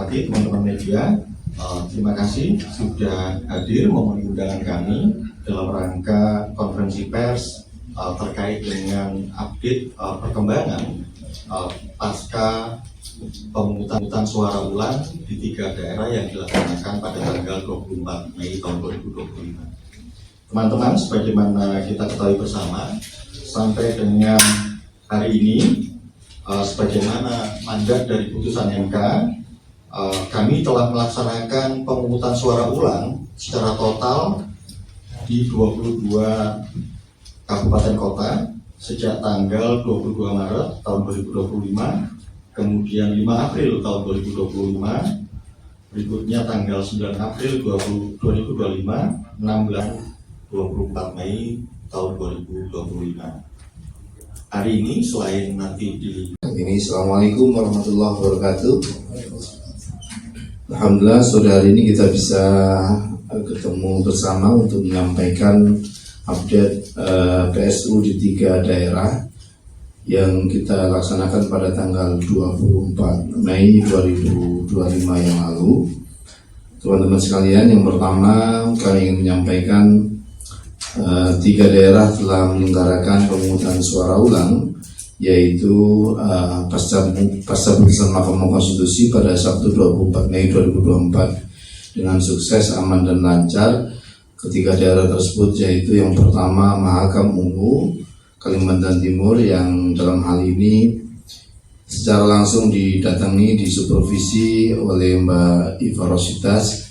hormati teman-teman media, terima kasih sudah hadir memenuhi undangan kami dalam rangka konferensi pers terkait dengan update perkembangan pasca pemungutan suara ulang di 3 daerah yang dilaksanakan pada tanggal 24 Mei tahun 2025. Teman-teman, sebagaimana kita ketahui bersama, sampai dengan hari ini, sebagaimana mandat dari putusan MK, kami telah melaksanakan pemungutan suara ulang secara total di 22 kabupaten kota sejak tanggal 22 Maret tahun 2025, kemudian 5 April tahun 2025, berikutnya tanggal 9 April 2025, 24 Mei tahun 2025. Hari ini selain nanti Assalamualaikum warahmatullahi wabarakatuh. Alhamdulillah sore hari ini kita bisa ketemu bersama untuk menyampaikan update PSU di 3 daerah yang kita laksanakan pada tanggal 24 Mei 2025 yang lalu. Teman-teman sekalian, yang pertama kami ingin menyampaikan 3 daerah telah menyelenggarakan pemungutan suara ulang, yaitu pasca putusan Mahkamah Konstitusi pada Sabtu 24 Mei 2024 dengan sukses, aman dan lancar. Ketiga daerah tersebut yaitu yang pertama Mahakam Ungu, Kalimantan Timur, yang dalam hal ini secara langsung didatangi, disupervisi oleh Mbak Iva Rositas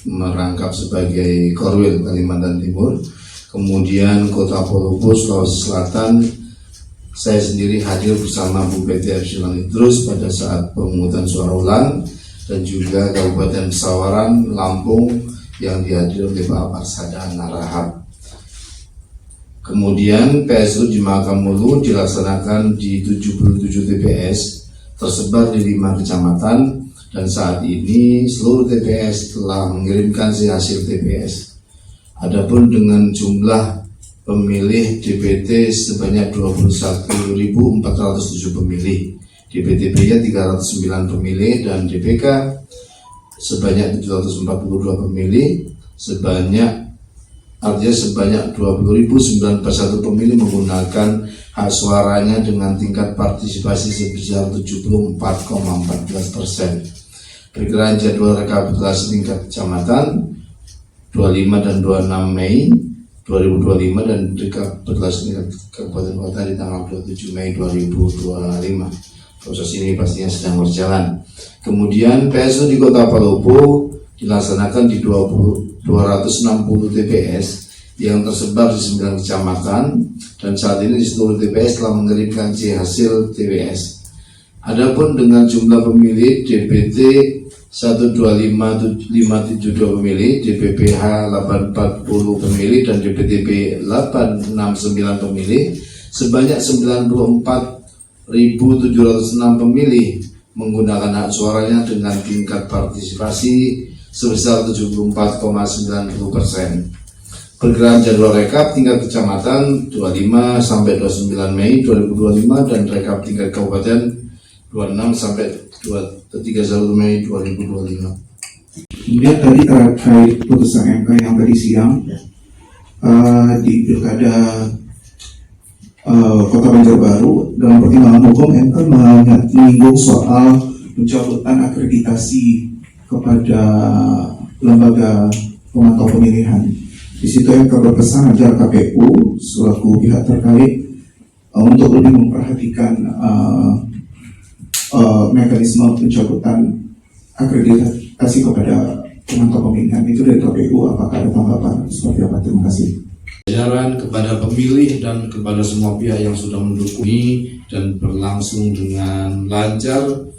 merangkap sebagai Korwil Kalimantan Timur. Kemudian Kota Polupo, Sulawesi Selatan, saya sendiri hadir bersama Bu PT Epsilon Idrus pada saat pemungutan suara ulang, dan juga Kabupaten Pesawaran, Lampung yang dihadiri oleh Pak Marsada Narahap. Kemudian PSU di Mahakam Ulu dilaksanakan di 77 TPS tersebar di 5 kecamatan, dan saat ini seluruh TPS telah mengirimkan hasil TPS. Adapun dengan jumlah pemilih DPT sebanyak 21.407 pemilih, DPTB-nya 309 pemilih, dan DPK sebanyak 742 pemilih, artinya sebanyak 20.091 pemilih menggunakan hak suaranya dengan tingkat partisipasi sebesar 74,14%. Perkiraan jadwal rekapitulasi tingkat kecamatan 25 dan 26 Mei 2025 dan rekapitulasi tingkat kabupaten kota di tanggal 27 Mei 2025. Proses ini pastinya sedang berjalan. Kemudian PSU di Kota Palopo dilaksanakan di 260 TPS yang tersebar di 9 kecamatan, dan saat ini di seluruh TPS telah mengirimkan hasil TPS. Adapun dengan jumlah pemilih DPT 125.572 pemilih, DPPH 840 pemilih, dan DPTB 869 pemilih, sebanyak 94.706 pemilih menggunakan hak suaranya dengan tingkat partisipasi sebesar 74,90%. Perkiraan jadwal rekap tingkat kecamatan 25 sampai 29 Mei 2025 dan rekap tingkat kabupaten 26 sampai 31 Mei 2025. Kemudian tadi terkait putusan MK yang tadi siang di Pilkada Kota Banjarbaru, dalam pertimbangan hukum MK menyinggung soal pencabutan akreditasi kepada lembaga pemantau pemilihan. Di situ MK berpesan agar KPU selaku pihak terkait untuk lebih memperhatikan mekanisme pencabutan akreditasi kepada pemantau pemilihan itu dari KPU. Apakah ada tanggapan seperti apa? Terima kasih. Jajaran kepada pemilih dan kepada semua pihak yang sudah mendukung ini dan berlangsung dengan lancar,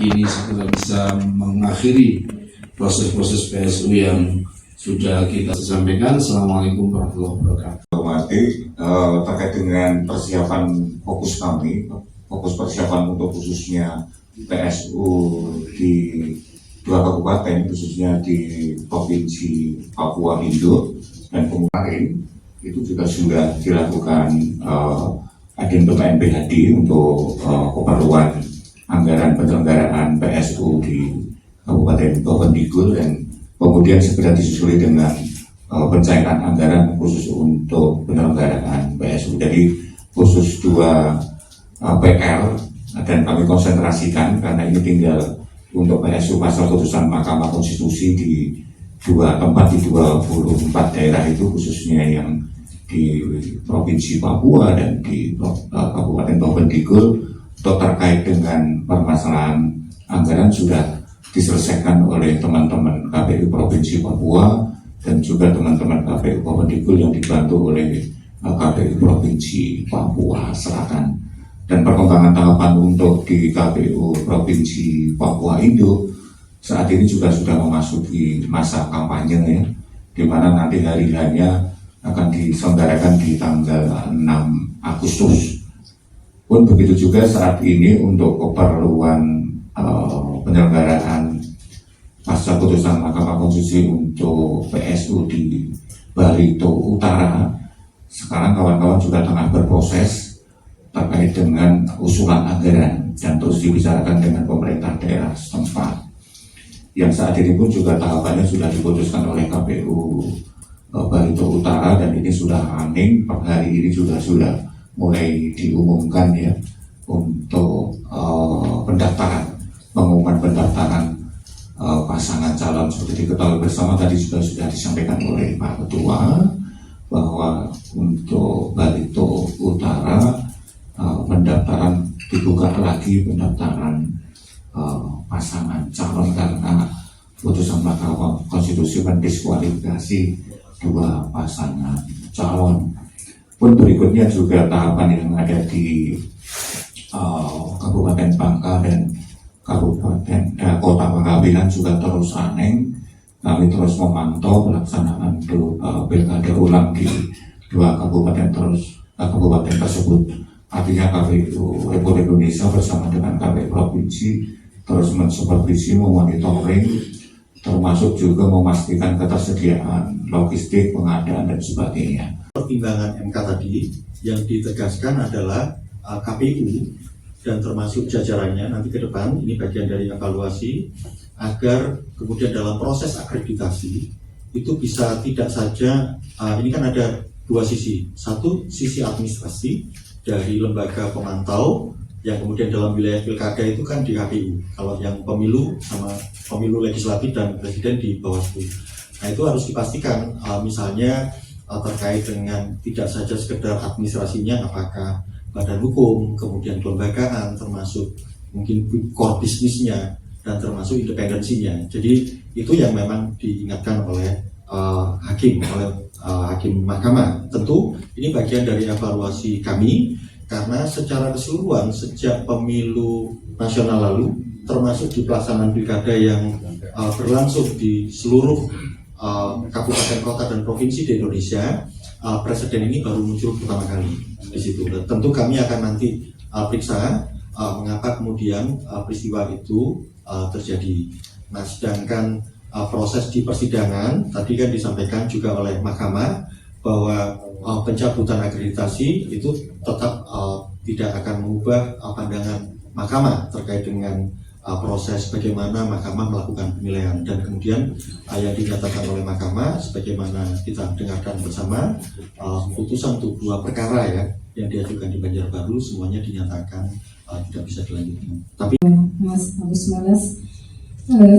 ini segera bisa mengakhiri proses-proses PSU yang sudah kita sampaikan. Assalamualaikum warahmatullahi wabarakatuh. Terkait dengan persiapan fokus kami, fokus persiapan untuk khususnya PSU di 2 kabupaten, khususnya di Provinsi Papua Indo dan kemarin itu juga sudah dilakukan adendum NPHD untuk keperluan anggaran penyelenggaraan di Kabupaten Bovendigul, dan kemudian segera disusuli dengan pencairan anggaran khusus untuk penyelenggaraan PSU. Jadi khusus 2 PR dan kami konsentrasikan karena ini tinggal untuk PSU pasal putusan Mahkamah Konstitusi di 2 tempat di 24 daerah itu, khususnya yang di Provinsi Papua dan di Kabupaten Bovendigul. Untuk terkait dengan permasalahan anggaran sudah diselesaikan oleh teman-teman KPU Provinsi Papua dan juga teman-teman KPU Bovendigul yang dibantu oleh KPU Provinsi Papua Selatan. Dan perkembangan tahapan untuk di KPU Provinsi Papua Indo saat ini juga sudah memasuki masa kampanye ya, di mana nanti hari-harinya akan diselenggarakan di tanggal 6 Agustus. Pun begitu juga saat ini untuk keperluan penyelenggaraan pasca putusan Mahkamah Konstitusi untuk PSU di Barito Utara, sekarang kawan-kawan juga tengah berproses terkait dengan usulan anggaran dan terus dibicarakan dengan pemerintah daerah setempat. Yang saat ini pun juga tahapannya sudah diputuskan oleh KPU Barito Utara dan ini sudah running, per hari ini sudah mulai diumumkan ya untuk pengumuman pendaftaran pasangan calon. Seperti diketahui bersama tadi juga sudah disampaikan oleh Pak Ketua bahwa untuk Barito Utara pendaftaran dibuka lagi, pendaftaran pasangan calon karena putusan Mahkamah Konstitusi mendiskualifikasi 2 pasangan calon. Pun berikutnya juga tahapan yang ada di Kabupaten Bangka dan Kabupaten Kota Pangkawilan juga terus running. Kami terus memantau pelaksanaan pilkada ulang di 2 kabupaten tersebut. Artinya KPU Republik Indonesia bersama dengan KPU Provinsi terus mensupervisi, memonitoring, termasuk juga memastikan ketersediaan logistik, pengadaan dan sebagainya. Pertimbangan MK tadi yang ditegaskan adalah KPU dan termasuk jajarannya nanti ke depan, ini bagian dari evaluasi, agar kemudian dalam proses akreditasi itu bisa tidak saja, ini kan ada 2 sisi. Satu, sisi administrasi dari lembaga pemantau yang kemudian dalam wilayah pilkada itu kan di KPU. Kalau yang pemilu sama pemilu legislatif dan presiden di Bawaslu. Nah itu harus dipastikan, misalnya terkait dengan tidak saja sekedar administrasinya, apakah badan hukum, kemudian kelembagaan, termasuk mungkin core bisnisnya, dan termasuk independensinya. Jadi itu yang memang diingatkan oleh hakim mahkamah. Tentu ini bagian dari evaluasi kami, karena secara keseluruhan sejak pemilu nasional lalu, termasuk di pelaksanaan pilkada yang berlangsung di seluruh kabupaten, kota, dan provinsi di Indonesia, presiden ini baru muncul pertama kali di situ. Dan tentu kami akan nanti periksa mengapa kemudian peristiwa itu terjadi. Nah, sedangkan proses di persidangan tadi kan disampaikan juga oleh mahkamah bahwa pencabutan akreditasi itu tetap tidak akan mengubah pandangan mahkamah terkait dengan proses bagaimana mahkamah melakukan penilaian. Dan kemudian yang dinyatakan oleh mahkamah sebagaimana kita dengarkan bersama, putusan untuk 2 perkara ya yang diajukan di Banjarbaru semuanya dinyatakan tidak bisa dilanjutkan. Tapi Mas Agus Malas,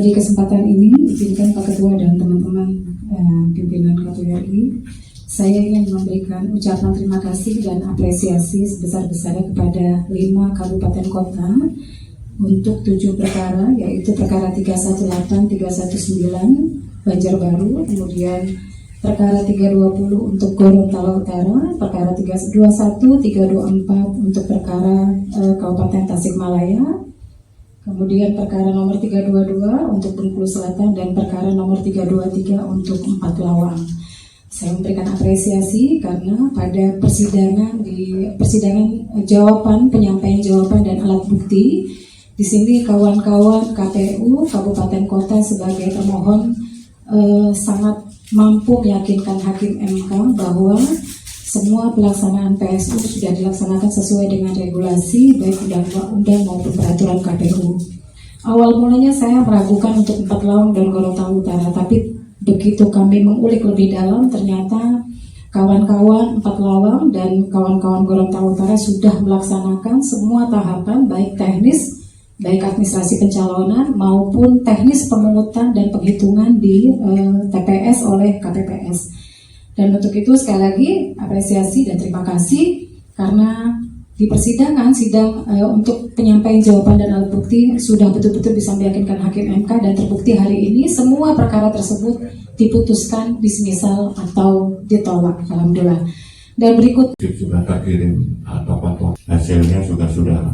di kesempatan ini izinkan Pak Ketua dan teman-teman pimpinan KPURI, saya ingin memberikan ucapan terima kasih dan apresiasi sebesar-besarnya kepada 5 kabupaten kota untuk 7 perkara, yaitu perkara 318, 319 Banjarbaru, kemudian perkara 320 untuk Gorontalo Utara, perkara 321, 324 untuk perkara Kabupaten Tasikmalaya, kemudian perkara nomor 322 untuk Bengkulu Selatan, dan perkara nomor 323 untuk 4 Lawang. Saya memberikan apresiasi karena pada persidangan jawaban, penyampaian jawaban dan alat bukti, di sini kawan-kawan KPU Kabupaten Kota sebagai termohon sangat mampu meyakinkan hakim MK bahwa semua pelaksanaan PSU sudah dilaksanakan sesuai dengan regulasi baik undang-undang maupun peraturan KPU. Awal mulanya saya meragukan untuk 4 Lawang dan Gorontalo Utara, tapi begitu kami mengulik lebih dalam, ternyata kawan-kawan 4 Lawang dan kawan-kawan Gorontalo Utara sudah melaksanakan semua tahapan, baik teknis, baik administrasi pencalonan maupun teknis pemungutan dan penghitungan di TPS oleh KPPS. Dan untuk itu sekali lagi apresiasi dan terima kasih karena di persidangan sidang untuk penyampaian jawaban dan alat bukti sudah betul-betul bisa meyakinkan hakim MK, dan terbukti hari ini semua perkara tersebut diputuskan dismisal atau ditolak. Alhamdulillah. Dan berikut Sudah terkirim tokoh-tokoh, hasilnya juga sudah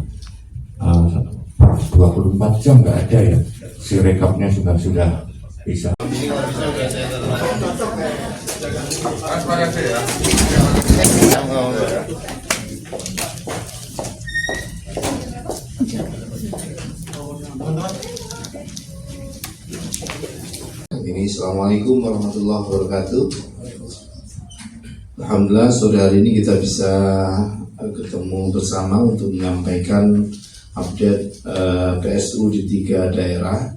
24 jam nggak ada ya, si rekapnya juga sudah bisa. Ini Assalamualaikum warahmatullahi wabarakatuh. Alhamdulillah sore hari ini kita bisa ketemu bersama untuk menyampaikan update PSU di 3 daerah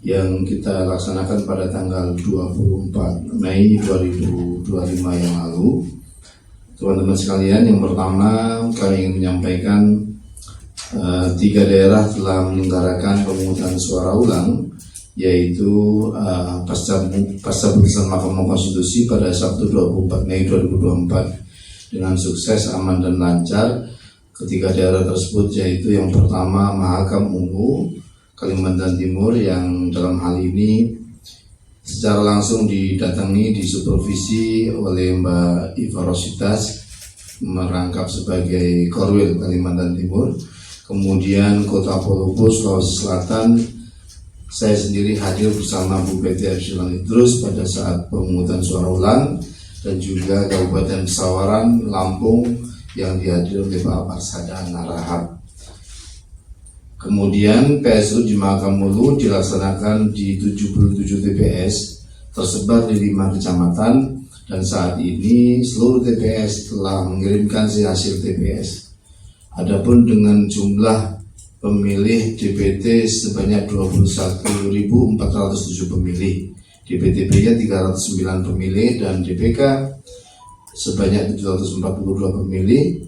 yang kita laksanakan pada tanggal 24 Mei 2025 yang lalu. Teman-teman sekalian, yang pertama kami ingin menyampaikan 3 daerah telah menyelenggarakan pemungutan suara ulang, yaitu pasca putusan Mahkamah Konstitusi pada Sabtu 24 Mei 2024 dengan sukses, aman dan lancar. Ketiga daerah tersebut yaitu yang pertama Mahakam Ungu Kalimantan Timur, yang dalam hal ini secara langsung didatangi, disupervisi oleh Mbak Iva Rositas merangkap sebagai Korwil Kalimantan Timur. Kemudian Kota Palopo Sulawesi Selatan, saya sendiri hadir bersama Bu PT Arsylan Idrus pada saat pemungutan suara ulang, dan juga Kabupaten Pesawaran Lampung yang dihadiri oleh Pak Marsada Narahap. Kemudian PSU di Mahakam Ulu dilaksanakan di 77 TPS tersebar di 5 kecamatan, dan saat ini seluruh TPS telah mengirimkan hasil TPS. Adapun dengan jumlah pemilih DPT sebanyak 21.407 pemilih, DPTB-nya 309 pemilih, dan DPK sebanyak 742 pemilih,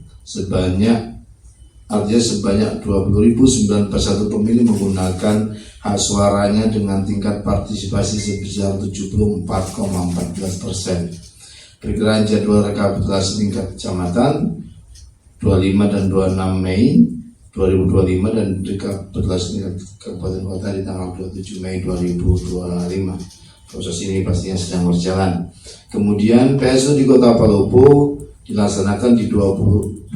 artinya sebanyak 20.091 pemilih menggunakan hak suaranya dengan tingkat partisipasi sebesar 74,14%. Perkiraan jadwal rekapitulasi tingkat kecamatan 25 dan 26 Mei 2025 dan rekapitulasi tingkat kabupaten kota di tanggal 27 Mei 2025. Proses ini pastinya sedang berjalan. Kemudian PSU di Kota Palopo dilaksanakan di 260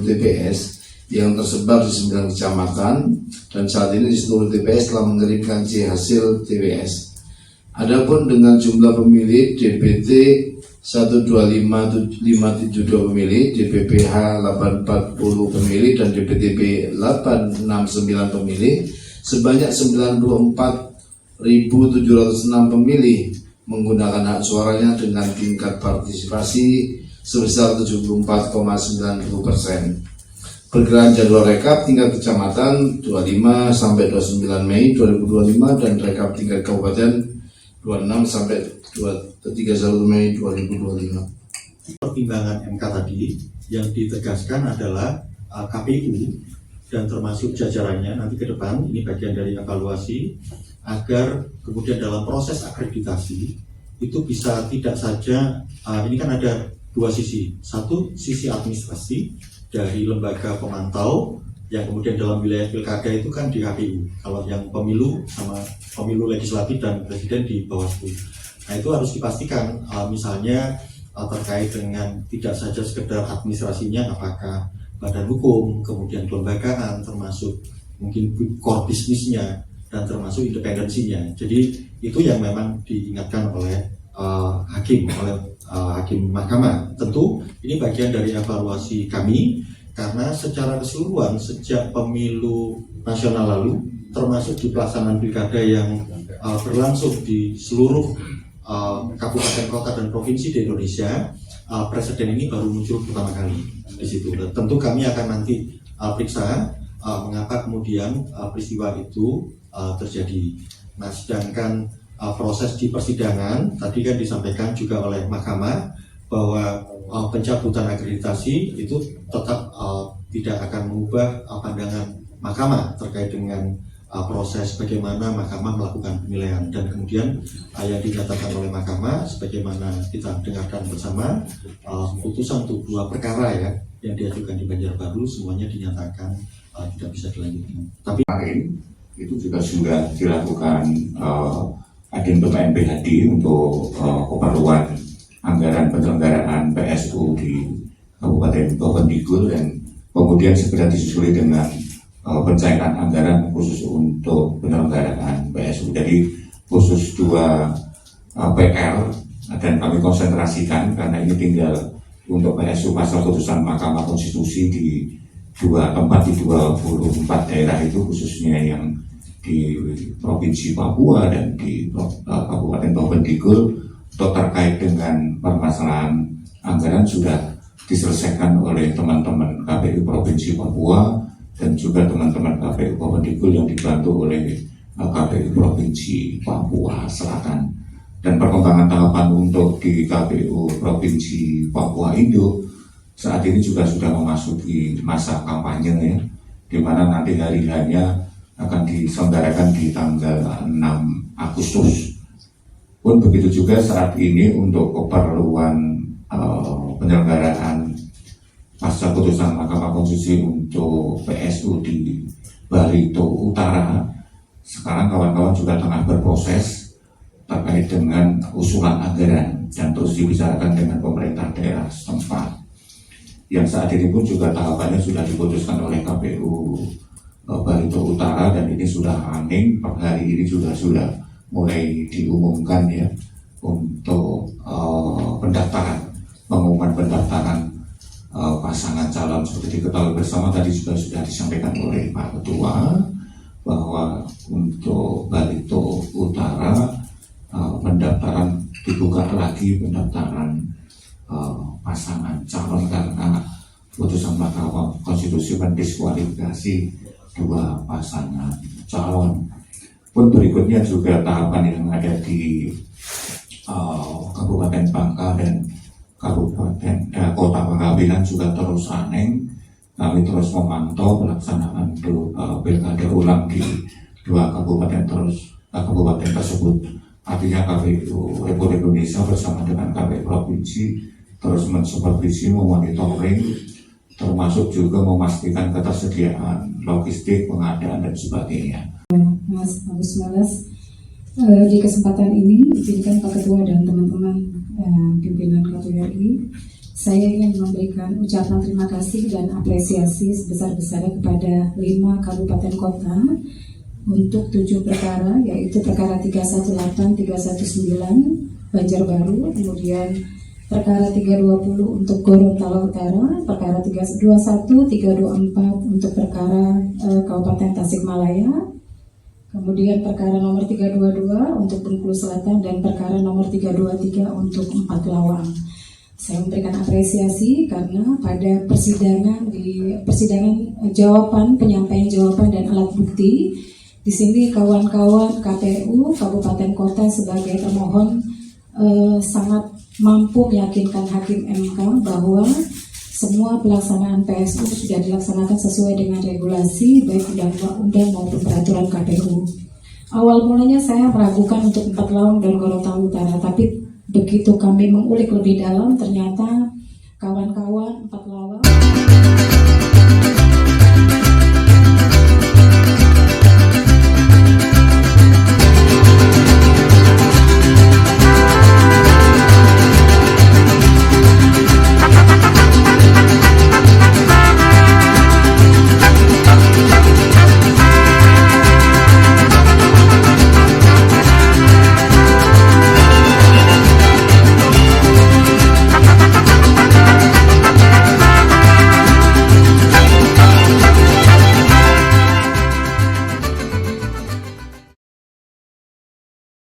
TPS yang tersebar di 9 kecamatan, dan saat ini di seluruh TPS telah mengirimkan hasil TPS. Adapun dengan jumlah pemilih DPT 125.572 pemilih, DPPH 840 pemilih, dan DPTB 869 pemilih, sebanyak 94.706 pemilih menggunakan hak suaranya dengan tingkat partisipasi sebesar 74,90%. Perkiraan jadwal rekap tingkat kecamatan 25 sampai 29 Mei 2025 dan rekap tingkat kabupaten 26 sampai 31 Mei 2025. Pertimbangan MK tadi yang ditegaskan adalah KPU dan termasuk jajarannya nanti ke depan, ini bagian dari evaluasi, agar kemudian dalam proses akreditasi itu bisa tidak saja, ini kan ada dua sisi. Satu, sisi administrasi dari lembaga pemantau yang kemudian dalam wilayah pilkada itu kan di KPU, kalau yang pemilu sama pemilu legislatif dan presiden di Bawaslu. Nah itu harus dipastikan, misalnya terkait dengan tidak saja sekedar administrasinya, apakah badan hukum, kemudian kelembagaan, termasuk mungkin core bisnisnya, dan termasuk independensinya. Jadi itu yang memang diingatkan oleh hakim mahkamah. Tentu ini bagian dari evaluasi kami, karena secara keseluruhan sejak pemilu nasional lalu, termasuk di pelaksanaan pilkada yang berlangsung di seluruh kabupaten, kota, dan provinsi di Indonesia, presiden ini baru muncul pertama kali di situ. Dan tentu kami akan nanti periksa mengapa kemudian peristiwa itu terjadi. Nah, sedangkan proses di persidangan tadi kan disampaikan juga oleh mahkamah bahwa pencabutan akreditasi itu tetap tidak akan mengubah pandangan mahkamah terkait dengan proses bagaimana mahkamah melakukan penilaian. Dan kemudian yang dinyatakan oleh mahkamah sebagaimana kita dengarkan bersama, putusan untuk 2 perkara ya yang diajukan di Banjarbaru semuanya dinyatakan tidak bisa dilanjutkan. Tapi kemarin itu juga sudah dilakukan adendum NPHD untuk keperluan anggaran penyelenggaraan PSU di Kabupaten Bovendigul, dan kemudian segera disusuli dengan pencairan anggaran khusus untuk penyelenggaraan PSU. Jadi khusus 2 PR dan kami konsentrasikan karena ini tinggal untuk PSU pasal putusan Mahkamah Konstitusi di 2 tempat di 24 daerah itu, khususnya yang di Provinsi Papua dan di Kabupaten Bovendigul, atau terkait dengan permasalahan anggaran sudah diselesaikan oleh teman-teman KPU Provinsi Papua dan juga teman-teman KPU Bovendigul yang dibantu oleh KPU Provinsi Papua Selatan. Dan perkembangan tahapan untuk di KPU Provinsi Papua Induk saat ini juga sudah memasuki masa kampanye ya, di mana nanti hari-harinya akan diselenggarakan di tanggal 6 Agustus. Pun begitu juga saat ini untuk keperluan penyelenggaraan pasca putusan Mahkamah Konstitusi untuk PSU di Barito Utara, sekarang kawan-kawan juga tengah berproses terkait dengan usulan anggaran dan terus dibicarakan dengan pemerintah daerah setempat. Yang saat ini pun juga tahapannya sudah diputuskan oleh KPU Barito Utara dan ini sudah running, per hari ini sudah mulai diumumkan ya untuk pengumuman pendaftaran pasangan calon. Seperti diketahui bersama tadi juga sudah disampaikan oleh Pak Ketua bahwa untuk Barito Utara pendaftaran dibuka lagi, pendaftaran pasangan calon karena putusan Mahkamah Konstitusi mendiskualifikasi 2 pasangan calon. Pun berikutnya juga tahapan yang ada di Kabupaten Bangka dan Kabupaten Kota Pangkabinan juga terus running. Kami terus memantau pelaksanaan pilkada ulang di 2 kabupaten tersebut. Artinya KPU Republik Indonesia bersama dengan KPU Provinsi terus mensupervisi, memonitoring, termasuk juga memastikan ketersediaan logistik, pengadaan dan sebagainya. Mas Agus Melas, di kesempatan ini izinkan Pak Ketua dan teman-teman pimpinan KPURI, saya ingin memberikan ucapan terima kasih dan apresiasi sebesar-besarnya kepada 5 kabupaten kota untuk 7 perkara, yaitu perkara 318, 319 Banjarbaru, kemudian perkara 320 untuk Gorontalo Utara, perkara 321, 324 untuk perkara Kabupaten Tasikmalaya, kemudian perkara nomor 322 untuk Bengkulu Selatan, dan perkara nomor 323 untuk 4 Lawang. Saya memberikan apresiasi karena pada persidangan jawaban, penyampaian jawaban dan alat bukti, di sini kawan-kawan KPU Kabupaten Kota sebagai termohon sangat mampu meyakinkan Hakim MK bahwa semua pelaksanaan PSU sudah dilaksanakan sesuai dengan regulasi baik undang-undang maupun peraturan KPU. Awal mulanya saya meragukan untuk 4 Lawang dan Gorontalo Utara, tapi begitu kami mengulik lebih dalam ternyata kawan-kawan 4 Lawang